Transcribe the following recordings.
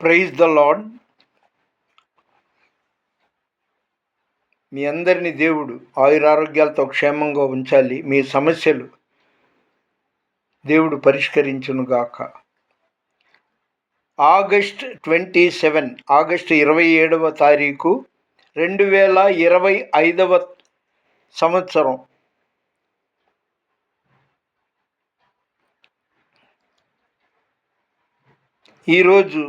Praise the lord. మీ అందరినీ దేవుడు ఆయురారోగ్యాలతో క్షేమంగా ఉంచాలి. మీ సమస్యలు దేవుడు పరిష్కరించునుగాక. ఆగస్ట్ 27వ తారీఖు 2025 సంవత్సరం. ఈరోజు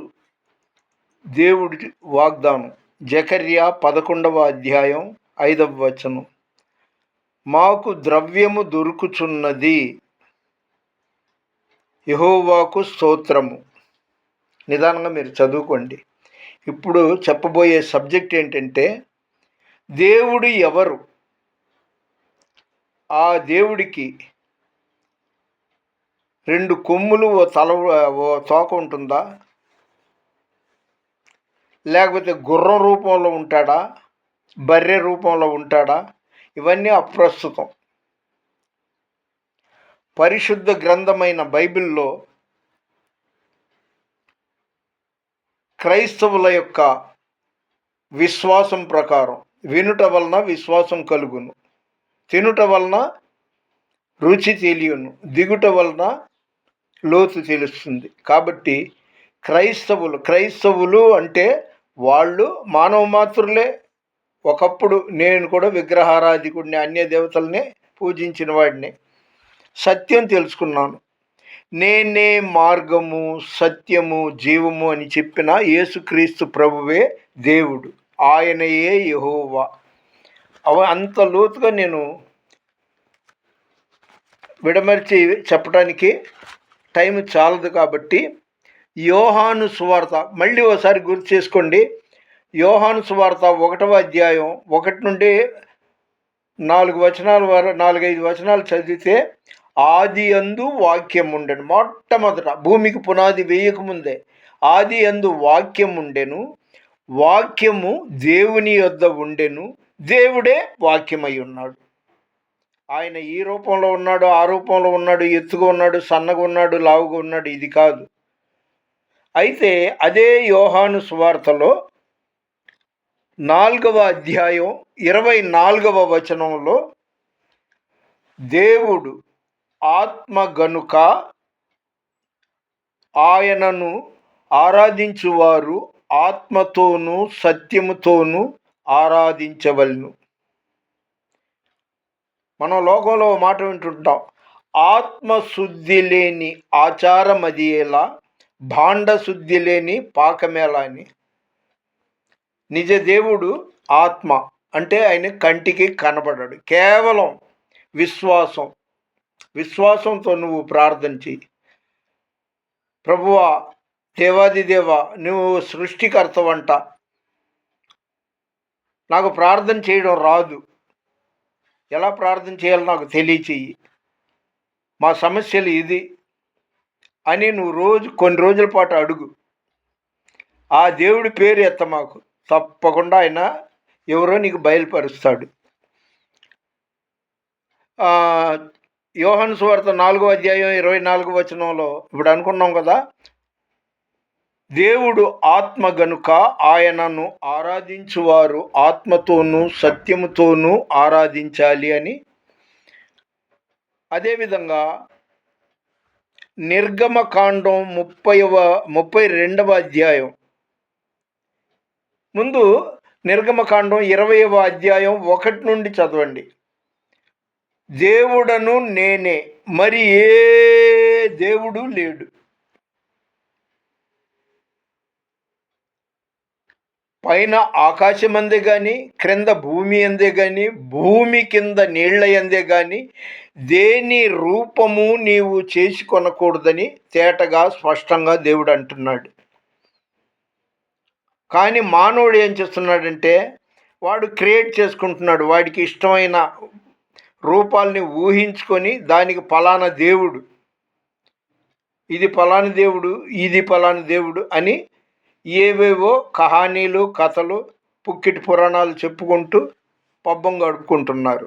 దేవుడి వాగ్దానం జకర్యా 11వ అధ్యాయం 5వ వచనం. మాకు ద్రవ్యము దొరుకుచున్నది, యెహోవాకు స్తోత్రము. నిదానంగా మీరు చదువుకోండి. ఇప్పుడు చెప్పబోయే సబ్జెక్ట్ ఏంటంటే, దేవుడు ఎవరు? ఆ దేవుడికి 2 కొమ్ములు, ఓ తోక ఉంటుందా? లేకపోతే గుర్రం రూపంలో ఉంటాడా? బర్రె రూపంలో ఉంటాడా? ఇవన్నీ అప్రస్తుతం. పరిశుద్ధ గ్రంథమైన బైబిల్లో క్రైస్తవుల యొక్క విశ్వాసం ప్రకారం వినుట వలన విశ్వాసం కలుగును, తినుట వలన రుచి తెలియను, దిగుట వలన లోతు తెలుస్తుంది. కాబట్టి క్రైస్తవులు అంటే వాళ్ళు మానవ మాత్రులే. ఒకప్పుడు నేను కూడా విగ్రహారాధికుడిని, అన్య దేవతల్ని పూజించిన వాడిని. సత్యం తెలుసుకున్నాను. నేనే మార్గము, సత్యము, జీవము అని చెప్పిన యేసుక్రీస్తు ప్రభువే దేవుడు, ఆయనయే యెహోవా. అంత లోతుగా నేను విడమర్చి చెప్పడానికి టైం చాలదు. కాబట్టి యోహాను సువార్త మళ్ళీ ఒకసారి గుర్తు చేసుకోండి. యోహాను సువార్త 1వ అధ్యాయం 1 నుండి 4 వచనాల వరకు, 4-5 వచనాలు చదివితే, ఆది యందు వాక్యం ఉండెను. మొట్టమొదట భూమికి పునాది వేయకముందే ఆది యందు వాక్యం ఉండెను, వాక్యము దేవుని యొద్ద ఉండెను, దేవుడే వాక్యమై ఉన్నాడు. ఆయన ఈ రూపంలో ఉన్నాడు, ఆ రూపంలో ఉన్నాడు, ఎత్తుగా ఉన్నాడు, సన్నగా ఉన్నాడు, లావుగా ఉన్నాడు, ఇది కాదు. అయితే అదే యోహాను సువార్తలో 4వ అధ్యాయం 24వ వచనంలో, దేవుడు ఆత్మ గనుక ఆయనను ఆరాధించువారు ఆత్మతోనూ సత్యముతోనూ ఆరాధించవలెను. మనం లోకంలో మాట వింటుంటాం, ఆత్మశుద్ధి లేని ఆచారం అది ఎలా, భాండ శుద్ధి లేని పాకమేలా అని. నిజ దేవుడు ఆత్మ అంటే ఆయన కంటికి కనబడడు. కేవలం విశ్వాసంతో నువ్వు ప్రార్థన చెయ్యి. ప్రభువా, దేవాదిదేవా, నువ్వు సృష్టికర్తవంట, నాకు ప్రార్థన చేయడం రాదు, ఎలా ప్రార్థన చేయాలో నాకు తెలియచేయి, మా సమస్యలు ఇది అని నువ్వు కొన్ని రోజుల పాటు అడుగు. ఆ దేవుడి పేరు ఎత్త మాకు, తప్పకుండా ఆయన ఎవరో నీకు బయలుపరుస్తాడు. యోహాను సువార్త 4వ అధ్యాయం 24వ వచనంలో ఇప్పుడు అనుకున్నాం కదా, దేవుడు ఆత్మ గనుక ఆయనను ఆరాధించువారు ఆత్మతోనూ సత్యముతోనూ ఆరాధించాలి అని. అదేవిధంగా నిర్గమకాండం 32వ అధ్యాయం, ముందు నిర్గమకాండం 20వ అధ్యాయం 1 నుండి చదవండి. దేవుడను నేనే, మరి ఏ దేవుడు లేడు. పైన ఆకాశం అందే కానీ, క్రింద భూమి అందే కానీ, భూమి కింద నీళ్ల అందే కానీ దేని రూపము నీవు చేసి కొనకూడదని తేటగా స్పష్టంగా దేవుడు అంటున్నాడు. కానీ మానవుడు ఏం చేస్తున్నాడంటే, వాడు క్రియేట్ చేసుకుంటున్నాడు. వాడికి ఇష్టమైన రూపాలని ఊహించుకొని దానికి ఫలానా దేవుడు, ఇది ఫలానా దేవుడు, ఇది ఫలానా దేవుడు అని ఏవేవో కహానీలు, కథలు, పుక్కిటి పురాణాలు చెప్పుకుంటూ పబ్బం గడుపుకుంటున్నారు.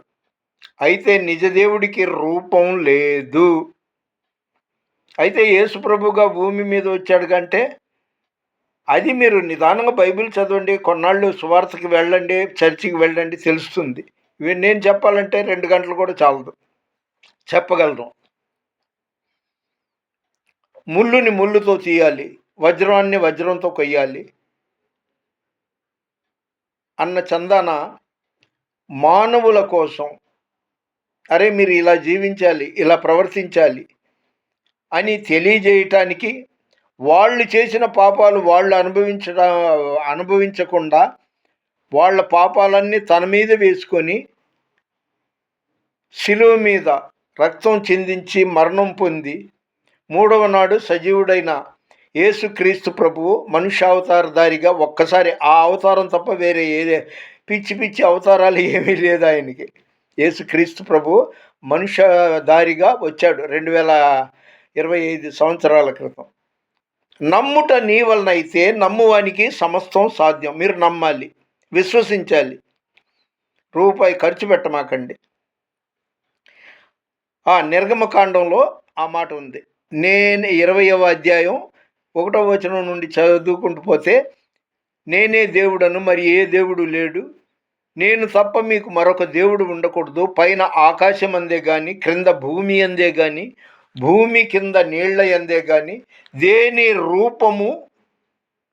అయితే నిజ దేవుడికి రూపం లేదు. అయితే యేసు ప్రభుగా భూమి మీద వచ్చాడు కంటే అది మీరు నిదానంగా బైబిల్ చదవండి, కొన్నాళ్ళు సువార్తకి వెళ్ళండి, చర్చికి వెళ్ళండి, తెలుస్తుంది. ఇవి నేను చెప్పాలంటే 2 గంటలు కూడా చాలదు, చెప్పగలను. ముళ్ళుని ముళ్ళుతో తీయాలి, వజ్రాన్ని వజ్రంతో కొయ్యాలి అన్న చందాన మానవుల కోసం, అరే మీరు ఇలా జీవించాలి, ఇలా ప్రవర్తించాలి అని తెలియజేయటానికి, వాళ్ళు చేసిన పాపాలు వాళ్ళు అనుభవించకుండా వాళ్ళ పాపాలన్నీ తన మీద వేసుకొని శిలువ మీద రక్తం చిందించి మరణం పొంది మూడవ నాడు సజీవుడైన యేసుక్రీస్తు ప్రభువు మనుష్యావతారధారిగా ఒక్కసారి ఆ అవతారం తప్ప వేరే ఏదే పిచ్చి పిచ్చి అవతారాలు ఏమీ లేదు ఆయనకి. యేసుక్రీస్తు ప్రభువు మనుష్యధారిగా వచ్చాడు 2025 సంవత్సరాల క్రితం. నమ్ముట నీ వలన అయితే నమ్మువానికి సమస్తం సాధ్యం. మీరు నమ్మాలి, విశ్వసించాలి, రూపాయి ఖర్చు పెట్టమాకండి. నిర్గమకాండంలో ఆ మాట ఉంది. నేను 20వ అధ్యాయం 1వ వచనం నుండి చదువుకుంటూ పోతే, నేనే దేవుడను, మరి ఏ దేవుడు లేడు, నేను తప్ప మీకు మరొక దేవుడు ఉండకూడదు, పైన ఆకాశం అందే కానీ, క్రింద భూమి అందే కానీ, భూమి కింద నీళ్ల అందే కానీ దేని రూపము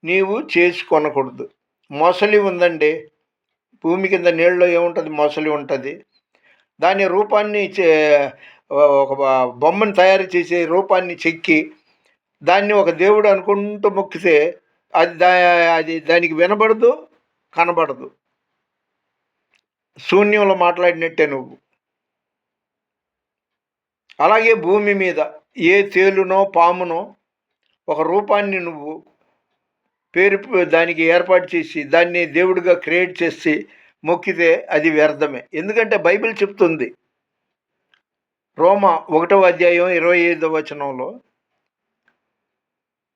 నీవు చేసుకొనకూడదు. మొసలి ఉందండి, భూమి కింద నీళ్ళలో ఏముంటుంది, మొసలి ఉంటుంది. దాని రూపాన్ని ఒక బొమ్మను తయారు చేసే రూపాన్ని చెక్కి దాన్ని ఒక దేవుడు అనుకుంటూ మొక్కితే అది దానికి వినబడదు, కనబడదు. శూన్యంలో మాట్లాడినట్టే నువ్వు. అలాగే భూమి మీద ఏ తేలునో పామునో ఒక రూపాన్ని నువ్వు పేరు దానికి ఏర్పాటు చేసి దాన్ని దేవుడిగా క్రియేట్ చేసి మొక్కితే అది వ్యర్థమే. ఎందుకంటే బైబిల్ చెప్తుంది, రోమా 1వ అధ్యాయం 25వ వచనంలో,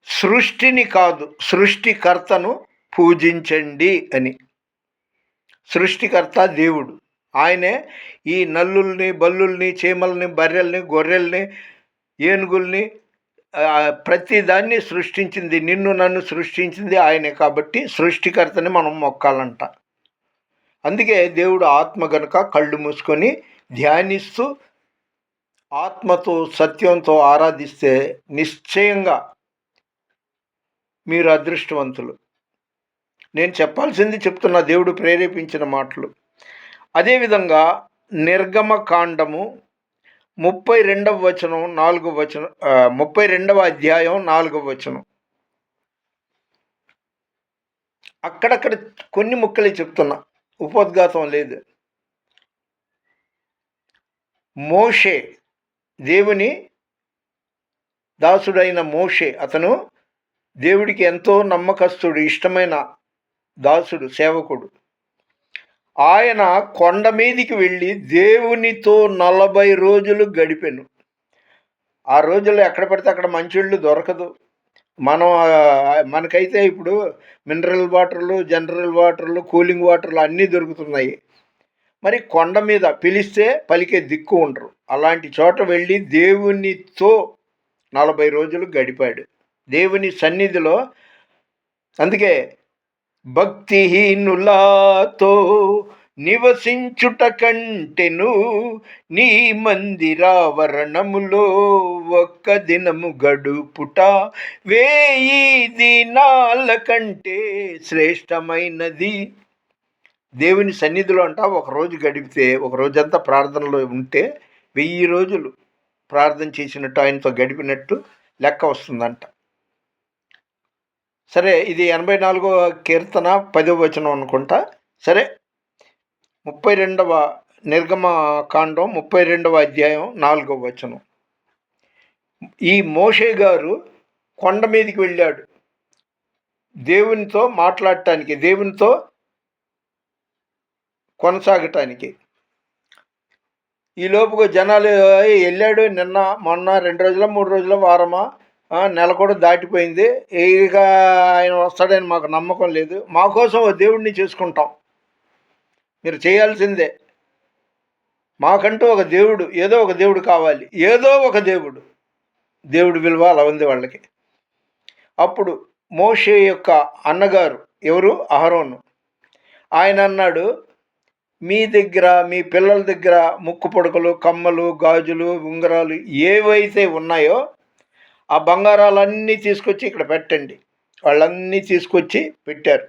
సృష్టిని కాదు సృష్టికర్తను పూజించండి అని. సృష్టికర్త దేవుడు. ఆయనే ఈ నల్లుల్ని, బల్లుల్ని, చీమల్ని, బర్రెల్ని, గొర్రెల్ని, ఏనుగుల్ని, ప్రతి దాన్ని సృష్టించింది, నిన్ను నన్ను సృష్టించింది ఆయనే. కాబట్టి సృష్టికర్తని మనం మొక్కాలంట. అందుకే దేవుడు ఆత్మ గనుక కళ్ళు మూసుకొని ధ్యానిస్తూ ఆత్మతో సత్యంతో ఆరాధిస్తే నిశ్చయంగా మీరు అదృష్టవంతులు. నేను చెప్పాల్సింది చెప్తున్నా, దేవుడు ప్రేరేపించిన మాటలు. అదేవిధంగా నిర్గమకాండము 32వ వచనం 4వ వచనం, 32వ అధ్యాయం 4వ వచనం, అక్కడక్కడ కొన్ని ముక్కలే చెప్తున్నా, ఉపోద్ఘాతం లేదు. మోషే, దేవుని దాసుడైన మోషే, అతను దేవుడికి ఎంతో నమ్మకస్తుడు, ఇష్టమైన దాసుడు, సేవకుడు. ఆయన కొండ మీదికి వెళ్ళి దేవునితో 40 రోజులు గడిపెను. ఆ రోజుల్లో ఎక్కడ పడితే అక్కడ మంచిళ్ళు దొరకదు. మనకైతే ఇప్పుడు మినరల్ వాటర్లు, జనరల్ వాటర్లు, కూలింగ్ వాటర్లు అన్నీ దొరుకుతున్నాయి. మరి కొండ మీద పిలిస్తే పలికే దిక్కు ఉండరు. అలాంటి చోట వెళ్ళి దేవునితో 40 రోజులు గడిపాడు దేవుని సన్నిధిలో. అందుకే భక్తిహీనులతో నివసించుట కంటెను నీ మందిరావరణములో ఒక్క దినము గడుపుట 1000 దినాల కంటే శ్రేష్టమైనది. దేవుని సన్నిధిలో అంట ఒకరోజు గడిపితే, ఒక రోజంతా ప్రార్థనలో ఉంటే 1000 రోజులు ప్రార్థన చేసినట్టు, ఆయనతో గడిపినట్టు లెక్క వస్తుందంట. సరే, ఇది 84వ కీర్తన 10వ వచనం అనుకుంటా. సరే, 32వ నిర్గమకాండం 32వ అధ్యాయం 4వ వచనం. ఈ మోషే గారు కొండ మీదకి వెళ్ళాడు దేవునితో మాట్లాడటానికి, దేవునితో కొనసాగటానికి. ఈ లోపుగా జనాలు వెళ్ళాడు, నిన్న మొన్న 2 రోజుల 3 రోజుల వారమా, నెల కూడా దాటిపోయింది, ఇక ఆయన వస్తాడని మాకు నమ్మకం లేదు, మా కోసం ఓ దేవుడిని చేసుకుంటాం, మీరు చేయాల్సిందే, మాకంటూ ఒక దేవుడు, ఏదో ఒక దేవుడు కావాలి, ఏదో ఒక దేవుడు. దేవుడి విలువ అలా ఉంది వాళ్ళకి. అప్పుడు మోషే యొక్క అన్నగారు ఎవరు? అహరోను. ఆయన అన్నాడు, మీ దగ్గర మీ పిల్లల దగ్గర ముక్కు పుడకలు, కమ్మలు, గాజులు, ఉంగరాలు ఏవైతే ఉన్నాయో ఆ బంగారాలన్నీ తీసుకొచ్చి ఇక్కడ పెట్టండి. వాళ్ళన్నీ తీసుకొచ్చి పెట్టారు.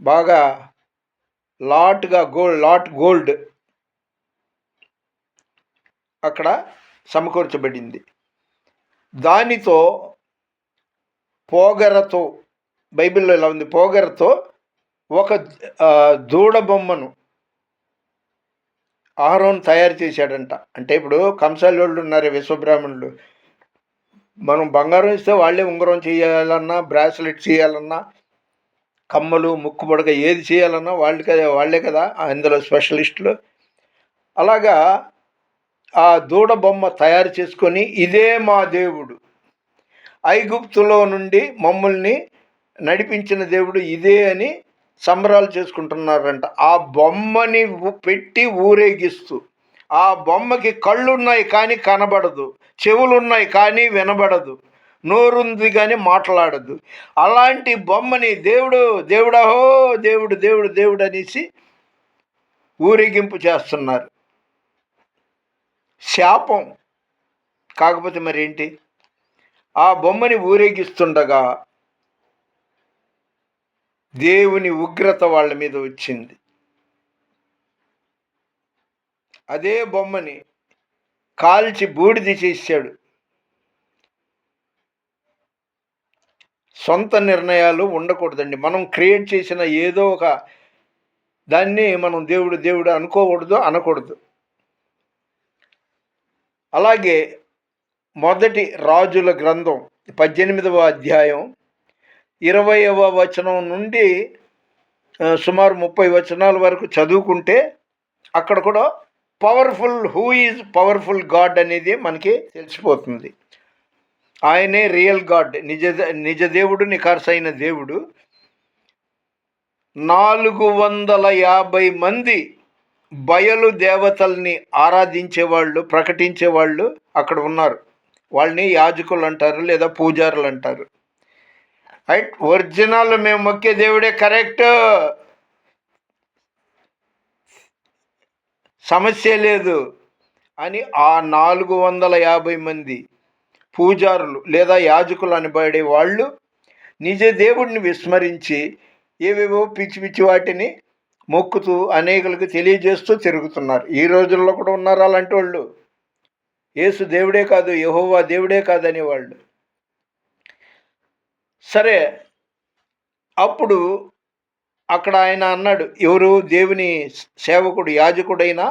బాగా లాట్ గోల్డ్ అక్కడ సమకూర్చబడింది. దానితో పోగరతో, బైబిల్లో ఇలా ఉంది, పోగరతో ఒక దూడ బొమ్మను అహరోను తయారు చేశాడంట. అంటే ఇప్పుడు కంసాలోళ్ళు ఉన్నారు, విశ్వబ్రాహ్మణులు, మనం బంగారం ఇస్తే వాళ్ళే ఉంగరం చేయాలన్నా, బ్రాస్లెట్ చేయాలన్నా, కమ్మలు, ముక్కు పొడక ఏది చేయాలన్నా వాళ్ళే కదా అందులో స్పెషలిస్టులు. అలాగా ఆ దూడ బొమ్మ తయారు చేసుకొని, ఇదే మా దేవుడు, ఐగుప్తులో నుండి మమ్మల్ని నడిపించిన దేవుడు ఇదే అని సంబరాలు చేసుకుంటున్నారంట. ఆ బొమ్మని పెట్టి ఊరేగిస్తూ, ఆ బొమ్మకి కళ్ళున్నాయి కానీ కనబడదు, చెవులున్నాయి కానీ వినబడదు, నోరుంది కానీ మాట్లాడదు. అలాంటి బొమ్మని దేవుడహో దేవుడు దేవుడు దేవుడు అనేసి ఊరేగింపు చేస్తున్నారు. శాపం కాకపోతే మరేంటి? ఆ బొమ్మని ఊరేగిస్తుండగా దేవుని ఉగ్రత వాళ్ళ మీద వచ్చింది. అదే బొమ్మని కాల్చి బూడిద చేశాడు. సొంత నిర్ణయాలు ఉండకూడదండి. మనం క్రియేట్ చేసిన ఏదో ఒక దాన్ని మనం దేవుడు దేవుడు అనకూడదు. అలాగే మొదటి రాజుల గ్రంథం 18వ అధ్యాయం 20వ వచనం నుండి సుమారు 30 వచనాల వరకు చదువుకుంటే అక్కడ కూడా హూ ఈజ్ పవర్ఫుల్ గాడ్ అనేది మనకి తెలిసిపోతుంది. ఆయనే రియల్ గాడ్, నిజ దేవుడు, నిఖార్సైన దేవుడు. 450 మంది బయలు దేవతల్ని ఆరాధించేవాళ్ళు, ప్రకటించేవాళ్ళు అక్కడ ఉన్నారు. వాళ్ళని యాజకులు అంటారు లేదా పూజారులు అంటారు. రైట్, ఒరిజినల్ మేము మొక్కే దేవుడే కరెక్ట్, సమస్య లేదు అని ఆ 450 మంది పూజారులు లేదా యాజకులు అనబడే వాళ్ళు నిజ దేవుడిని విస్మరించి ఏవేవో పిచ్చి పిచ్చి వాటిని మొక్కుతూ అనేకులకు తెలియజేస్తూ తిరుగుతున్నారు. ఈ రోజుల్లో కూడా ఉన్నారు అలాంటి వాళ్ళు. యేసు దేవుడే కాదు, యెహోవా దేవుడే కాదని వాళ్ళు. సరే, అప్పుడు అక్కడ ఆయన అన్నాడు, ఎవరు? దేవుని సేవకుడు, యాజకుడైన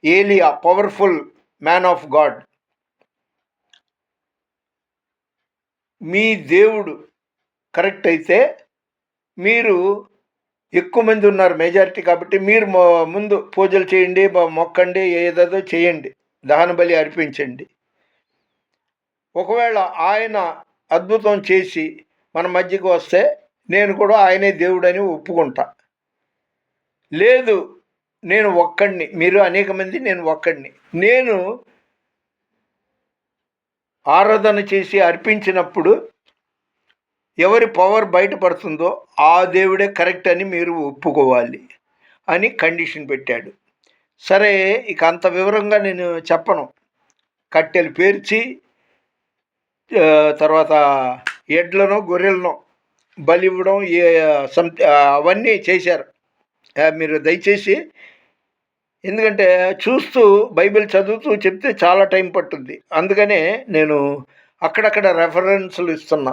ఏలియా, పవర్ఫుల్ మ్యాన్ ఆఫ్ గాడ్, మీ దేవుడు కరెక్ట్ అయితే మీరు ఎక్కువ మంది ఉన్నారు, మెజారిటీ, కాబట్టి మీరు ముందు పూజలు చేయండి, మొక్కండి, ఏదేదో చేయండి, దహన బలి అర్పించండి. ఒకవేళ ఆయన అద్భుతం చేసి మన మధ్యకు వస్తే నేను కూడా ఆయనే దేవుడని ఒప్పుకుంటా. లేదు, నేను ఒక్కడిని, మీరు అనేక మంది, నేను ఒక్కడిని. నేను ఆరాధన చేసి అర్పించినప్పుడు ఎవరి పవర్ బయటపడుతుందో ఆ దేవుడే కరెక్ట్ అని మీరు ఒప్పుకోవాలి అని కండిషన్ పెట్టాడు. సరే, ఇక అంత వివరంగా నేను చెప్పను. కట్టెలు పేర్చి తర్వాత ఎడ్లను గొర్రెలను బలి ఇవ్వడం అవన్నీ చేశారు. మీరు దయచేసి, ఎందుకంటే చూస్తూ బైబిల్ చదువుతూ చెప్తే చాలా టైం పట్టుద్ది, అందుకనే నేను అక్కడక్కడ రెఫరెన్స్లు ఇస్తున్నా.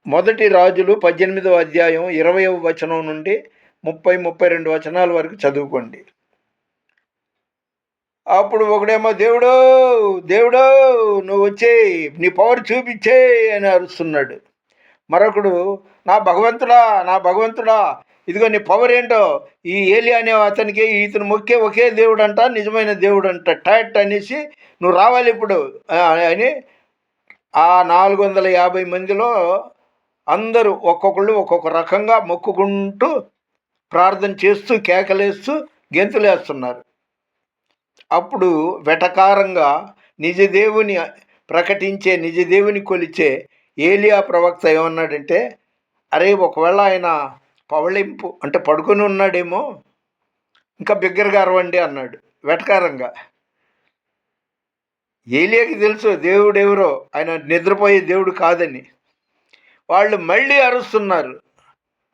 మొదటి రాజులు 18వ అధ్యాయం 20వ వచనం నుండి 30-32 వచనాల వరకు చదువుకోండి. అప్పుడు ఒకడేమో దేవుడో దేవుడో నువ్వు వచ్చేయి, నీ పవర్ చూపించేయి అని అరుస్తున్నాడు. మరొకడు నా భగవంతుడా ఇదిగో నీ పవర్ ఏంటో, ఈ ఏలియా అనే అతనికి ఇతను మొక్కే ఒకే దేవుడు అంట, నిజమైన దేవుడు అంట, టాట్ అనేసి నువ్వు రావాలి ఇప్పుడు అని ఆ 450 మందిలో అందరూ ఒక్కొక్కళ్ళు ఒక్కొక్క రకంగా మొక్కుకుంటూ ప్రార్థన చేస్తూ కేకలేస్తూ గెంతులేస్తున్నారు. అప్పుడు వెటకారంగా నిజదేవుని ప్రకటించే, నిజదేవుని కొలిచే ఏలియా ప్రవక్త ఏమన్నాడంటే, అరే ఒకవేళ ఆయన పవళింపు అంటే పడుకొని ఉన్నాడేమో, ఇంకా బిగ్గరగా అరవండి అన్నాడు వెటకారంగా. ఏలియాకి తెలుసు దేవుడెవరో, ఆయన నిద్రపోయే దేవుడు కాదని. వాళ్ళు మళ్ళీ అరుస్తున్నారు,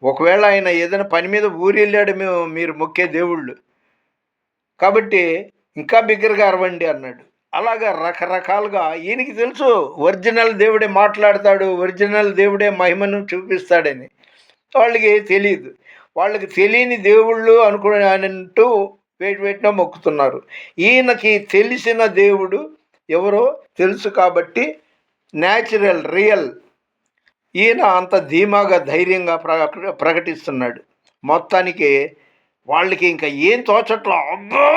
ఒకవేళ ఆయన ఏదైనా పని మీద ఊరెళ్ళాడేమో మీరు మొక్కే దేవుళ్ళు, కాబట్టి ఇంకా బిగ్గరగా అరవండి అన్నాడు. అలాగా రకరకాలుగా ఈయనకి తెలుసు ఒరిజినల్ దేవుడే మాట్లాడతాడు, ఒరిజినల్ దేవుడే మహిమను చూపిస్తాడని. వాళ్ళకి తెలియదు. వాళ్ళకి తెలియని దేవుళ్ళు అంటూ వేటినో మొక్కుతున్నారు. ఈయనకి తెలిసిన దేవుడు ఎవరో తెలుసు కాబట్టి న్యాచురల్, రియల్, ఈయన అంత ధీమాగా ధైర్యంగా ప్రకటిస్తున్నాడు. మొత్తానికి వాళ్ళకి ఇంకా ఏం తోచట్లా, అబ్బో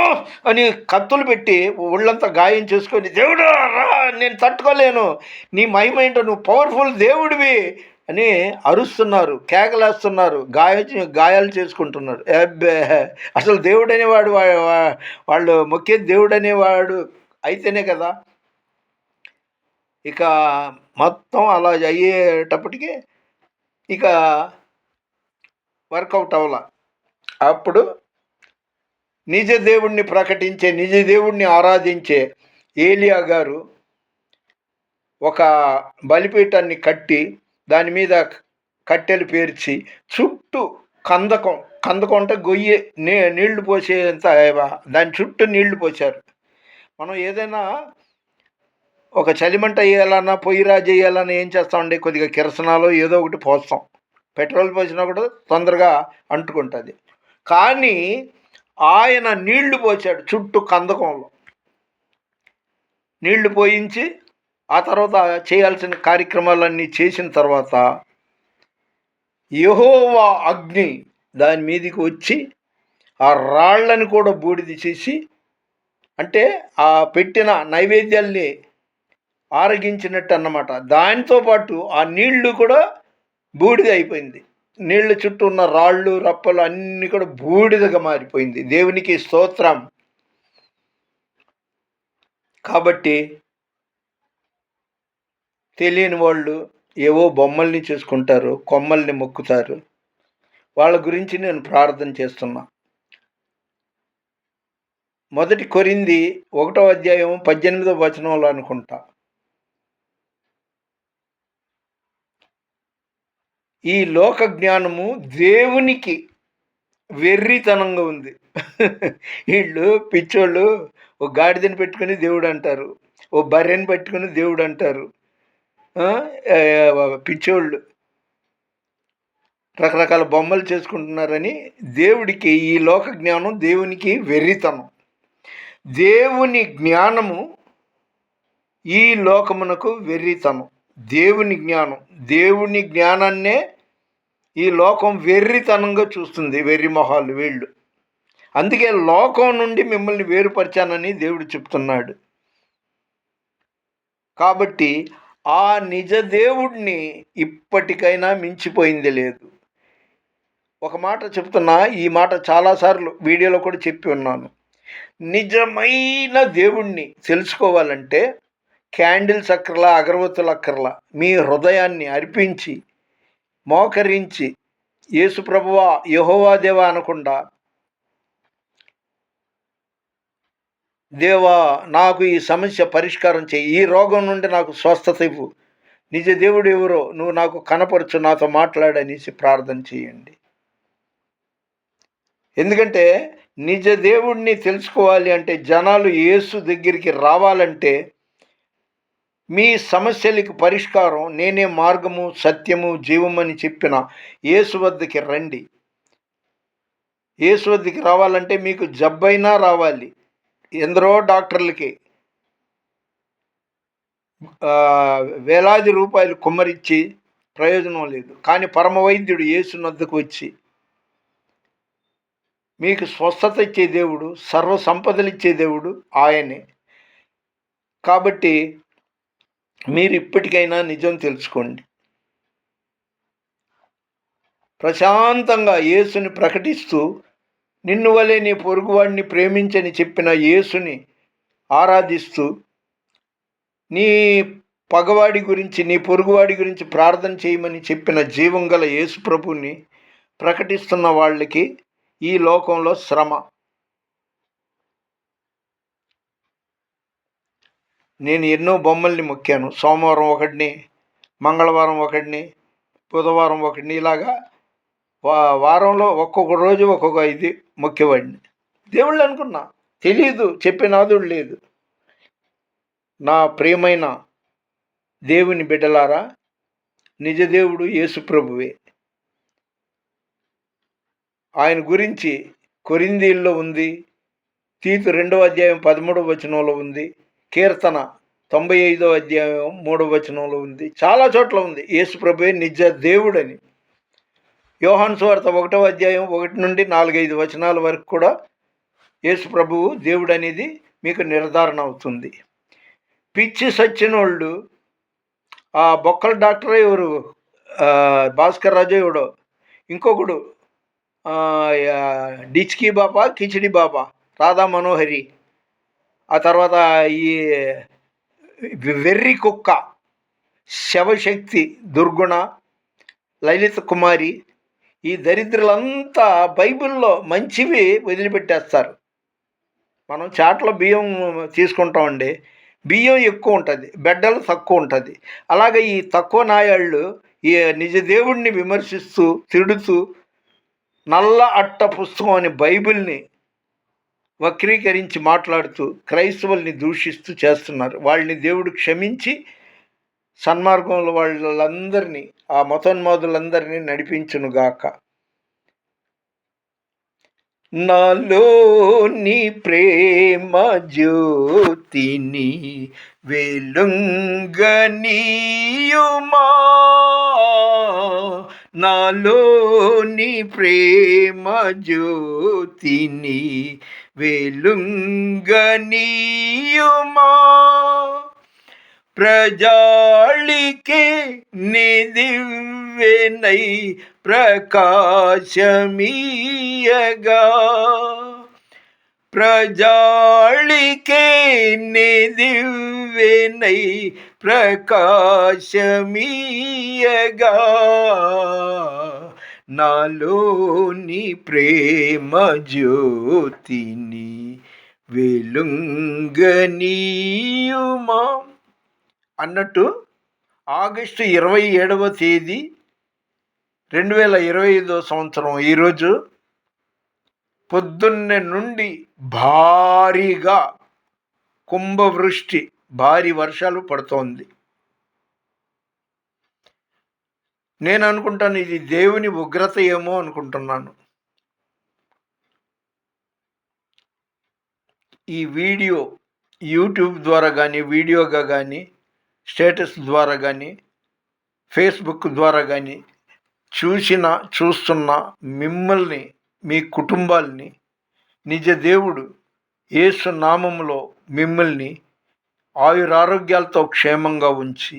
అని కత్తులు పెట్టి ఒళ్ళంతా గాయం చేసుకొని, దేవుడా రా, నేను తట్టుకోలేను, నీ మహిమ ఏంటో, నువ్వు పవర్ఫుల్ దేవుడివి అని అరుస్తున్నారు, కేకలేస్తున్నారు, గాయాలు చేసుకుంటున్నారు. అబ్బే, అసలు దేవుడు అనేవాడు, వాళ్ళు మొక్కే దేవుడు అనేవాడు అయితేనే కదా. ఇక మొత్తం అలా అయ్యేటప్పటికి ఇక వర్కౌట్ అవ్వాల. అప్పుడు నిజ దేవుణ్ణి ప్రకటించే, నిజ దేవుణ్ణి ఆరాధించే ఏలియా గారు ఒక బలిపీఠాన్ని కట్టి దాని మీద కట్టెలు పేర్చి చుట్టూ కందకం అంటే గొయ్యి, నీళ్లు పోసేంత దాని చుట్టూ నీళ్లు పోశారు. మనం ఏదైనా ఒక చలిమంట వేయాలన్నా, పొయ్యిరా చేయాలన్నా ఏం చేస్తామండి, కొద్దిగా కిరసనాలు ఏదో ఒకటి పోస్తాం. పెట్రోల్ పోసినా కూడా తొందరగా అంటుకుంటుంది. కానీ ఆయన నీళ్లు పోసాడు చుట్టూ కందకంలో. నీళ్లు పోయించి ఆ తర్వాత చేయాల్సిన కార్యక్రమాలన్నీ చేసిన తర్వాత యెహోవా అగ్ని దాని మీదకి వచ్చి ఆ రాళ్ళని కూడా బూడిద చేసి, అంటే ఆ పెట్టిన నైవేద్యాల్ని ఆరగించినట్టు అన్నమాట. దానితో పాటు ఆ నీళ్లు కూడా బూడిద అయిపోయింది. నీళ్ళ చుట్టూ ఉన్న రాళ్ళు రప్పలు అన్నీ కూడా బూడిదగా మారిపోయింది. దేవునికి స్తోత్రం. కాబట్టి తెలియని వాళ్ళు ఏవో బొమ్మల్ని చేసుకుంటారు, కొమ్మల్ని మొక్కుతారు. వాళ్ళ గురించి నేను ప్రార్థన చేస్తున్నా. 1 కొరింథీ 1:18 అనుకుంటా, ఈ లోక జ్ఞానము దేవునికి వెర్రితనంగా ఉంది. వీళ్ళు పిచ్చోళ్ళు ఓ గాడిదని పెట్టుకుని దేవుడు అంటారు, ఓ బర్రెని పెట్టుకుని దేవుడు అంటారు. పిచ్చోళ్ళు రకరకాల బొమ్మలు చేసుకుంటున్నారని. దేవుడికి ఈ లోక జ్ఞానం దేవునికి వెర్రితనం. దేవుని జ్ఞానము ఈ లోకమునకు వెర్రితనం. దేవుని జ్ఞానాన్నే ఈ లోకం వెర్రితనంగా చూస్తుంది, వెర్రి మొహాలు వీళ్ళు. అందుకే లోకం నుండి మిమ్మల్ని వేరుపరిచానని దేవుడు చెప్తున్నాడు. కాబట్టి ఆ నిజ దేవుడిని ఇప్పటికైనా మించిపోయింది లేదు. ఒక మాట చెప్తున్నా, ఈ మాట చాలాసార్లు వీడియోలో కూడా చెప్పి ఉన్నాను. నిజమైన దేవుణ్ణి తెలుసుకోవాలంటే క్యాండిల్స్ అక్కర్లా, అగరవత్తులు అక్కర్లా, మీ హృదయాన్ని అర్పించి మోకరించి యేసు ప్రభువా, యెహోవా దేవా అనకుండా, దేవా నాకు ఈ సమస్య పరిష్కారం చేయి, ఈ రోగం నుండి నాకు స్వస్థత ఇవ్వు, నిజ దేవుడు ఎవరో నువ్వు నాకు కనపరచు, నాతో మాట్లాడనేసి ప్రార్థన చేయండి. ఎందుకంటే నిజ దేవుడిని తెలుసుకోవాలి అంటే, జనాలు యేసు దగ్గరికి రావాలంటే, మీ సమస్యలకు పరిష్కారం నేనే మార్గము, సత్యము, జీవమని చెప్పిన యేసు వద్దకి రండి. యేసు వద్దకి రావాలంటే మీకు జబ్బైనా రావాలి. ఎందరో డాక్టర్లకి వేలాది రూపాయలు కుమ్మరిచ్చి ప్రయోజనం లేదు. కానీ పరమ వైద్యుడు యేసు వద్దకు వచ్చి మీకు స్వస్థత ఇచ్చే దేవుడు, సర్వ సంపదలు ఇచ్చే దేవుడు ఆయనే. కాబట్టి మీరు ఇప్పటికైనా నిజం తెలుసుకోండి. ప్రశాంతంగా యేసుని ప్రకటిస్తూ నిన్ను వలె నీ పొరుగువాడిని ప్రేమించని చెప్పిన యేసుని ఆరాధిస్తూ నీ పగవాడి గురించి, నీ పొరుగువాడి గురించి ప్రార్థన చేయమని చెప్పిన జీవం గల యేసు ప్రభుని ప్రకటిస్తున్న వాళ్ళకి ఈ లోకంలో శ్రమ. నేను ఎన్నో బొమ్మల్ని మొక్కాను. సోమవారం ఒకటిని, మంగళవారం ఒకటిని, బుధవారం ఒకటిని, ఇలాగా వారంలో ఒక్కొక్క రోజు ఒక్కొక్క ఇది మొక్కేవాడిని. దేవుళ్ళు అనుకున్నా, తెలీదు, చెప్పే నాదుడు లేదు. నా ప్రియమైన దేవుని బిడ్డలారా, నిజదేవుడు యేసు ప్రభువే. ఆయన గురించి కొరింథీయుల్లో ఉంది, తీతు 2వ అధ్యాయం 13వ వచనంలో ఉంది, కీర్తన 95వ అధ్యాయం 3వ వచనంలో ఉంది, చాలా చోట్ల ఉంది యేసు ప్రభువే నిజ దేవుడని. యోహాను సువార్త 1వ అధ్యాయం 1 నుండి 4-5 వచనాల వరకు కూడా యేసు ప్రభువు దేవుడు అనేది మీకు నిర్ధారణ అవుతుంది. పిచ్చి సచ్చినోళ్ళు, ఆ బొక్కల డాక్టర్ ఎవరు, భాస్కర్ రాజు ఎవడో, ఇంకొకడు డిచ్కీ బాబా, కిచిడి బాబా, రాధా మనోహరి, ఆ తర్వాత ఈ వెర్రి కుక్క శవశక్తి దుర్గుణ, లలిత కుమారి, ఈ దరిద్రులంతా బైబిల్లో మంచివి వదిలిపెట్టేస్తారు. మనం చాట్ల బియ్యం తీసుకుంటామండి, బియ్యం ఎక్కువ ఉంటుంది, బెడ్డలు తక్కువ ఉంటుంది. అలాగే ఈ తక్కువ నాయాళ్ళు ఈ నిజ దేవుడిని విమర్శిస్తూ తిడుతూ నల్ల అట్ట పుస్తకం అని బైబిల్ని వక్రీకరించి మాట్లాడుతూ క్రైస్తవుల్ని దూషిస్తూ చేస్తున్నారు. వాళ్ళని దేవుడు క్షమించి సన్మార్గంలో వాళ్ళందరినీ, ఆ మతోన్మాదులందరినీ నడిపించునుగాక. నాలోని ప్రేమ జ్యోతిని వెలుంగనీయుమా, నాలోని ప్రేమ జ్యోతిని వెలుంగనీయుమా, ప్రజాళికే నిదివ్వెనై ప్రకాశమీయగా, ప్రజాళికే నిదివ్వెనై ప్రకాశమీయగా, నాలోని ప్రేమ జ్యోతిని వెలుంగనీయుమా అన్నట్టు ఆగస్టు 27వ తేదీ 2025వ సంవత్సరం ఈరోజు పొద్దున్నే నుండి భారీగా కుంభవృష్టి, భారీ వర్షాలు పడుతోంది. నేను అనుకుంటాను ఇది దేవుని ఉగ్రత ఏమో అనుకుంటున్నాను. ఈ వీడియో యూట్యూబ్ ద్వారా కానీ, వీడియోగా కానీ, స్టేటస్ ద్వారా కానీ, ఫేస్బుక్ ద్వారా కానీ చూస్తున్న మిమ్మల్ని, మీ కుటుంబాల్ని నిజ దేవుడు యేసు నామములో మిమ్మల్ని ఆయురారోగ్యాలతో క్షేమంగా ఉంచి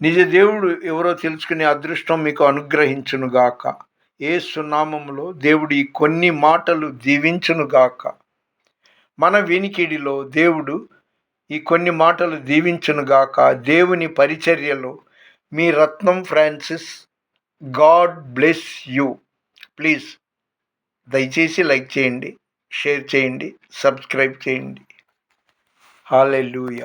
నిజ దేవుడు ఎవరో తెలుసుకునే అదృష్టం మీకు అనుగ్రహించునుగాక. యేసు నామములో దేవుడు ఈ కొన్ని మాటలు దీవించునుగాక. మన వినికిడిలో దేవుడు ఈ కొన్ని మాటలు దీవించునుగాక. దేవుని పరిచర్యలో మీ Ratnam Francis. God bless you. Please దయచేసి లైక్ చేయండి, షేర్ చేయండి, సబ్స్క్రైబ్ చేయండి. హల్లెలూయా.